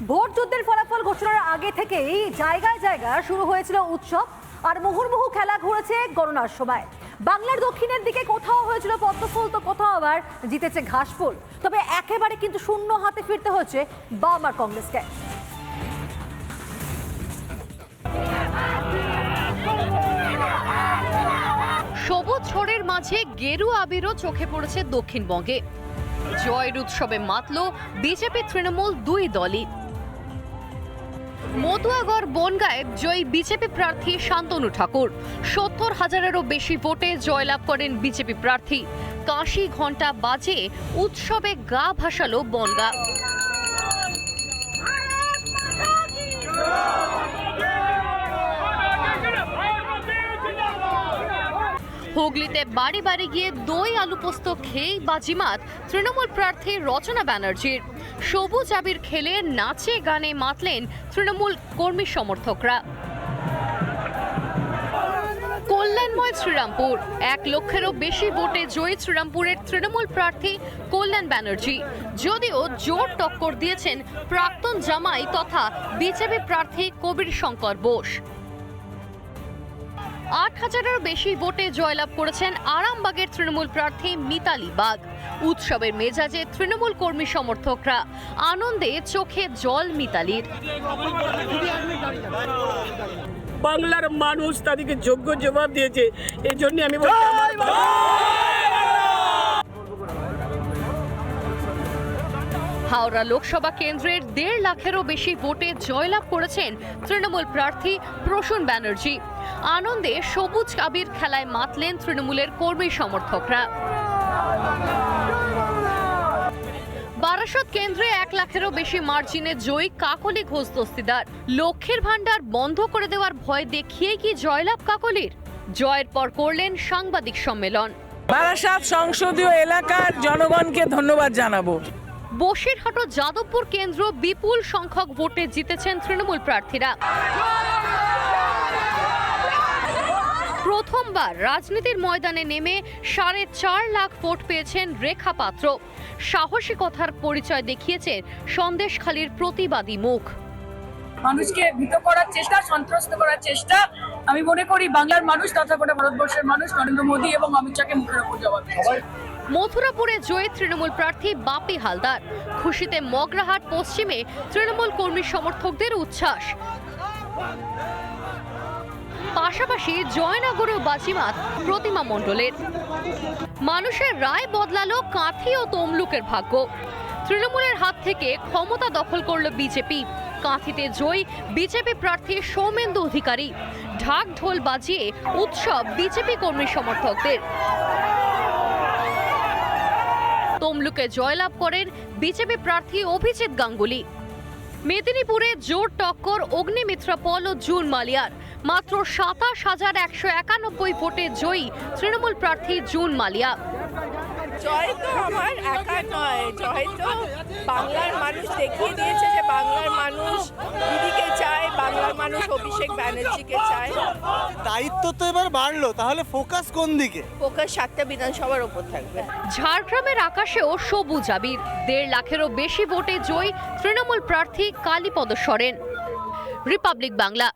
Vote যুদ্ধের ফলাফল ঘোষণার আগে থেকেই জায়গায় জায়গায় শুরু হয়েছিল উৎসব আর মুহুর্মুহু খেলা ঘুরেছে গণনার সময়। বাংলার দক্ষিণের দিকে কোথাও হয়েছিল পদ্মফুল তো কোথাও আবার জিতেছে ঘাসফুল। তবে একেবারে কিন্তু শূন্য হাতে ফিরতে হচ্ছে বাম আর কংগ্রেসকে। সবুজ ঝড়ের মাঝে গেরুয়া আবিরও চোখে পড়েছে দক্ষিণবঙ্গে। জয়ের উৎসবে মাতল বিজেপি তৃণমূল দুই দলই। মতুয়াগড় বনগাঁয় জয়ী বিজেপি প্রার্থী শান্তনু ঠাকুর ৭০,০০০-এরও বেশি ভোটে জয়লাভ করেন বিজেপি প্রার্থী। কাশি ঘণ্টা বাজে উৎসবে গা ভাসালো বনগাঁ। হুগলিতে বাড়ি বাড়ি গিয়ে দই আলু পোস্ত খেয়েই বাজিমাত তৃণমূল প্রার্থী রচনা ব্যানার্জির। সবুজ আবির খেলে নাচে গানে মাতলেন তৃণমূল কর্মী সমর্থকরা। কল্যাণময় শ্রীরামপুর ১ লক্ষেরও বেশি ভোটে জয়ী শ্রীরামপুরের তৃণমূল প্রার্থী কল্যাণ ব্যানার্জি। যদিও জোর টক্কর দিয়েছেন প্রাক্তন জামাই তথা বিজেপি প্রার্থী কবির শঙ্কর বোস। ৮,০০০-এরও বেশি ভোটে জয়লাভ করেছেন আরামবাগের তৃণমূল প্রার্থী মিতালি বাগ। উৎসবের মেজাজে তৃণমূল কর্মী সমর্থকরা, আনন্দে চোখে জল মিতালির। বাংলার মানুষ তাদেরকে যোগ্য জবাব দিয়েছে, এই জন্য আমি হাওড়া লোকসভা কেন্দ্রের ১.৫ লাখেরও বেশি ভোটে জয়লাভ করেছেন তৃণমূল প্রার্থী প্রসূন ব্যানার্জি। আনন্দে সবুজ আবির খেলায় মাতলেন তৃণমূলের কর্মী সমর্থকরা। বারাসত কেন্দ্রে ১ লাখেরও বেশি মার্জিনে জয়ী কাকলি ঘোষ দস্তিদার। লক্ষ্মীর ভান্ডার বন্ধ করে দেওয়ার ভয় দেখিয়ে কি জয়লাভ কাকলির? জয়ের পর করলেন সাংবাদিক সম্মেলন। বারাসাত সংসদীয় এলাকার জনগণকে ধন্যবাদ জানাবো। বসিরহাট ও যাদবপুর কেন্দ্র বিপুল সংখ্যক ভোটে জিতেছেন তৃণমূল প্রার্থীরা। প্রথমবার রাজনীতির ময়দানে নেমে ৪.৫ লাখ ভোট পেয়েছেন রেখা পাত্র। সাহসিকতার পরিচয় দেখিয়েছে সন্দেশখালীর প্রতিবাদী মুখ। মানুষকে ভীত করার চেষ্টা, সন্ত্রস্ত করার চেষ্টা, আমি মনে করি বাংলার মানুষ তথা গোটা ভারতবর্ষের মানুষ নরেন্দ্র মোদী এবং অমিত শাহকে মুখের উপর জবাব দিয়েছে। মথুরাপুরে জয়ী তৃণমূল প্রার্থী বাপি হালদার। খুশিতে মগরাহাট পশ্চিমে তৃণমূল কর্মী সমর্থকদের উচ্ছ্বাস। পাশাপাশি জয়নগরেও বাজিমাত প্রতিমা মণ্ডলের। মানুষের রায় বদলালো কাঁথি ও তমলুকের ভাগ্য। তৃণমূলের হাত থেকে ক্ষমতা দখল করল বিজেপি। কাঁথিতে জয়ী বিজেপি প্রার্থী সৌমেন্দু অধিকারী। ঢাক ঢোল বাজিয়ে উৎসব বিজেপি কর্মী সমর্থকদের। তমলুকে জয়লাভ করেন বিজেপি প্রার্থী অভিজিৎ গাঙ্গুলি। মেদিনীপুরে জোর টক্কর অগ্নিমিত্রা পল ও জুন মালিয়ার। মাত্র ২৭,১৯১ ভোটে জয়ী তৃণমূল প্রার্থী জুন মালিয়া। জয় তো আমার একা নয়, জয় তো বাংলার মানুষ দেখিয়ে দিয়েছে যে বাংলার মানুষ দিদিকে চায়, বাংলার মানুষ অভিষেক ব্যানার্জিকে চায়। দায়িত্ব তো এবার বাড়লো, তাহলে ফোকাস কোন দিকে? ফোকাস ৭টা বিধানসভার ওপর থাকবে। ঝাড়গ্রামের আকাশেও সবুজ আবির। ১.৫ লাখেরও বেশি ভোটে জয়ী তৃণমূল প্রার্থী কালীপদ সরেন। রিপাবলিক বাংলা।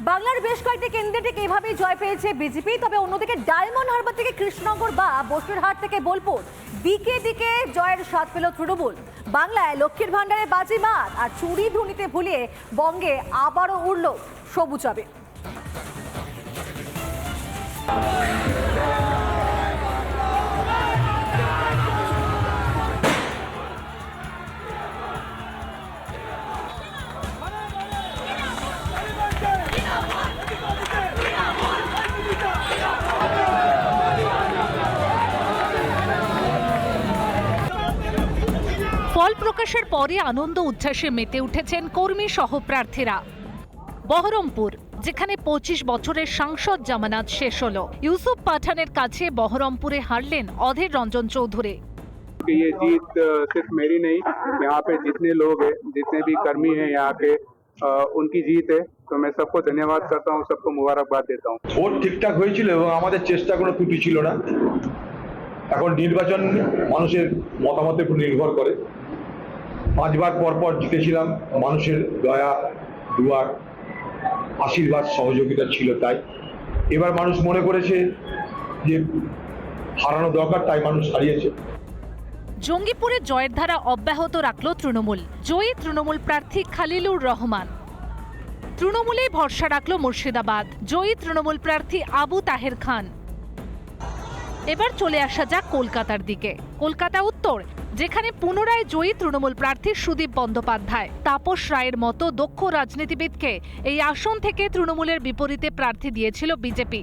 বাংলার বেশ কয়েকটি কেন্দ্রে ঠিক এভাবেই জয় পেয়েছে বিজেপি। তবে অন্যদিকে ডায়মন্ড হারবার থেকে কৃষ্ণনগর বা বসিরহাট থেকে বোলপুর দিকে দিকে জয়ের স্বাদ পেল তৃণমূল। বাংলায় লক্ষ্মীর ভান্ডারে বাজিমাত আর চুরি ধুনিতে ভুলিয়ে বঙ্গে আবারও উড়ল সবুজ আবির। ফল প্রকাশের পরে আনন্দ উচ্ছ্বাসে মেতে উঠেছেন কর্মী সহপ্রার্থীরা। বহরমপুর, যেখানে ২৫ বছরের সাংসদ জামানত শেষ হলো, ইউসুফ পাঠানের কাছে বহরমপুরে হারলেন অধীর রঞ্জন চৌধুরী। ये जीत सिर्फ मेरी नहीं, यहाँ पे जितने लोग हैं, जितने भी कर्मी हैं यहाँ के, उनकी जीत है। तो मैं सबको धन्यवाद करता हूँ, सबको मुबारकबाद देता हूँ। ভোট ঠিকঠাক হয়েছিল এবং আমাদের চেষ্টা কোনো ত্রুটি ছিল না। এখন নির্বাচন মানুষের মতামতের উপর নির্ভর করে। 5বার পর জিতেছিলাম, মানুষের দয়া দুয়ার আশীর্বাদ সহযোগিতা ছিল, তাই এবার মানুষ মনে করেছে যে হারানো দরকার, তাই মানুষ হারিয়েছে। জঙ্গিপুরে জয়ের ধারা অব্যাহত রাখল তৃণমূল। জয়ী তৃণমূল প্রার্থী খালিলুর রহমান। তৃণমূলে ভরসা রাখল মুর্শিদাবাদ। জয়ী তৃণমূল প্রার্থী আবু তাহের খান। এবার চলে আসা যাক কলকাতার দিকে। কলকাতা উত্তর, যেখানে পুনরায় জয়ী তৃণমূল প্রার্থী সুদীপ বন্দ্যোপাধ্যায়। তাপস রায়ের মতো দক্ষ রাজনীতিবিদকে এই আসন থেকে তৃণমূলের বিপরীতে প্রার্থী দিয়েছিল বিজেপি।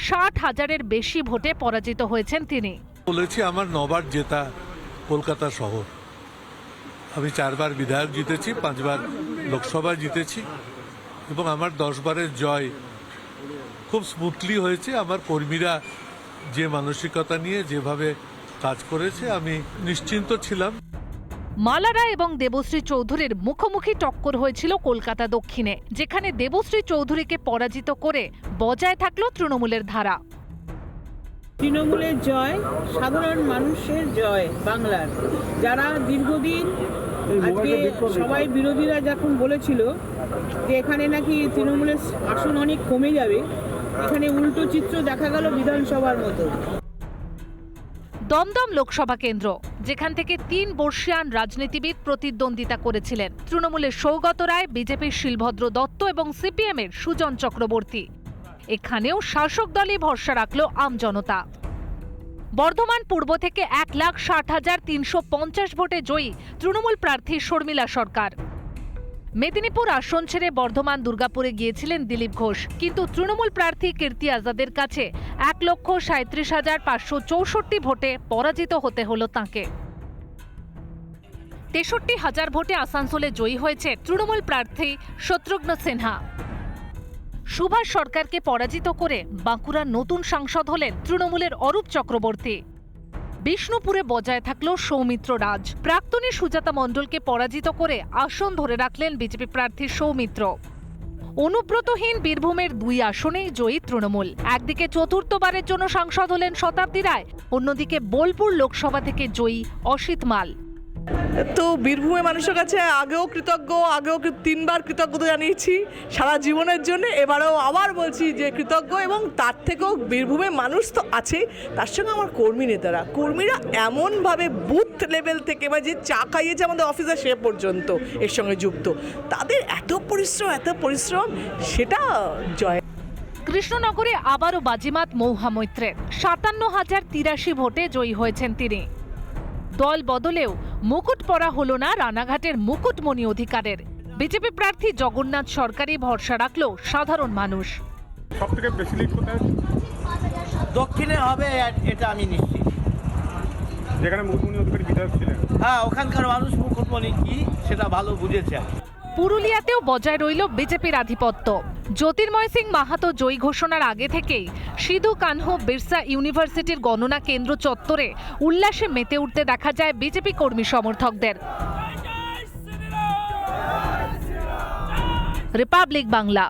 60,000-এর বেশি ভোটে পরাজিত হয়েছেন তিনি। বলেছি আমার 9বার জেতা কলকাতা শহর। আমি 4বার বিধায়ক জিতেছি, 5বার লোকসভা জিতেছি এবং আমার 10বারের জয় খুব স্মুথলি হয়েছে। আমার কর্মীরা যে মানসিকতা নিয়ে যেভাবে কাজ করেছে আমি নিশ্চিন্ত ছিলাম। মালারা এবং দেবশ্রী চৌধুরীর মুখোমুখি টক্কর হয়েছিল কলকাতা দক্ষিণে, যেখানে দেবশ্রী চৌধুরীকে পরাজিত করে বজায় থাকল তৃণমূলের ধারা। তৃণমূলের জয়, সাধারণ মানুষের জয় বাংলার। যারা দীর্ঘদিন আজকে সবাই বিরোধীরা যখন বলেছিল যে এখানে নাকি তৃণমূলের আসন অনেক কমে যাবে, এখানে উল্টো চিত্র দেখা গেল বিধানসভার মতো। দমদম লোকসভা কেন্দ্র, যেখান থেকে 3 বর্ষীয়ান রাজনীতিবিদ প্রতিদ্বন্দ্বিতা করেছিলেন। তৃণমূলের সৌগত রায়, বিজেপির শিলভদ্র দত্ত এবং সিপিএমের সুজন চক্রবর্তী। এখানেও শাসক দলই ভরসা রাখল আমজনতা। বর্ধমান পূর্ব থেকে 1,60,350 ভোটে জয়ী তৃণমূল প্রার্থী শর্মিলা সরকার। মেদিনীপুর আসন ছেড়ে বর্ধমান দুর্গাপুরে গিয়েছিলেন দিলীপ ঘোষ, কিন্তু তৃণমূল প্রার্থী কীর্তি আজাদের কাছে 1,37,564 ভোটে পরাজিত হতে হলো তাঁকে। 63,000 ভোটে আসানসোলে জয়ী হয়েছে তৃণমূল প্রার্থী শত্রুঘ্ন সিনহা। সুভাষ সরকারকে পরাজিত করে বাঁকুড়ার নতুন সাংসদ হলেন তৃণমূলের অরূপ চক্রবর্তী। বিষ্ণুপুরে বজায় থাকল সৌমিত্র রাজ। প্রাক্তনী সুজাতা মণ্ডলকে পরাজিত করে আসন ধরে রাখলেন বিজেপি প্রার্থী সৌমিত্র। অনুব্রতহীন বীরভূমের 2 আসনেই জয়ী তৃণমূল। একদিকে চতুর্থবারের জন্য সাংসদ হলেন শতাব্দী রায়, অন্যদিকে বোলপুর লোকসভা থেকে জয়ী অসিত মাল। তো বীরভূমের মানুষের কাছে আগেও 3বার কৃতজ্ঞতা জানিয়েছি সারা জীবনের জন্য, এবারেও আবার বলছি যে কৃতজ্ঞ। এবং তার থেকেও বীরভূমের মানুষ তো আছে, তার সঙ্গে আমার কর্মীরা এমনভাবে বুথ লেভেল থেকে বা যে চা খাইয়েছে আমাদের অফিসে সে পর্যন্ত এর সঙ্গে যুক্ত, তাদের এত পরিশ্রম সেটা জয়। কৃষ্ণনগরে আবারও বাজিমাত মৌহা মৈত্রের। 57,083 ভোটে জয়ী হয়েছেন তিনি। দল বদলেও মুকুট পরা হলো না রানাঘাটের মুকুটমণি অধিকারের। বিজেপি প্রার্থী জগন্নাথ সরকারই ভরসা রাখল সাধারণ মানুষ। সবথেকে বেশি লিড কোথায়? দক্ষিণে হবে এটা আমি নিশ্চিত। যেখানে মুকুটমণি অধিকারী বিধায়ক ছিলেন, হ্যাঁ, ওখানকার মানুষ মুকুটমণি কি সেটা ভালো বুঝেছে। পুরুলিয়াতেও বজায় রইল বিজেপির আধিপত্য। জ্যোতির্ময় সিং মাহাতো জয়ী ঘোষণার আগে থেকেই সিধু কানহু বিরসা ইউনিভার্সিটির গণনা কেন্দ্র চত্বরে উল্লাসে মেতে উঠতে দেখা যায় বিজেপি কর্মী সমর্থকদের। রিপাবলিক বাংলা।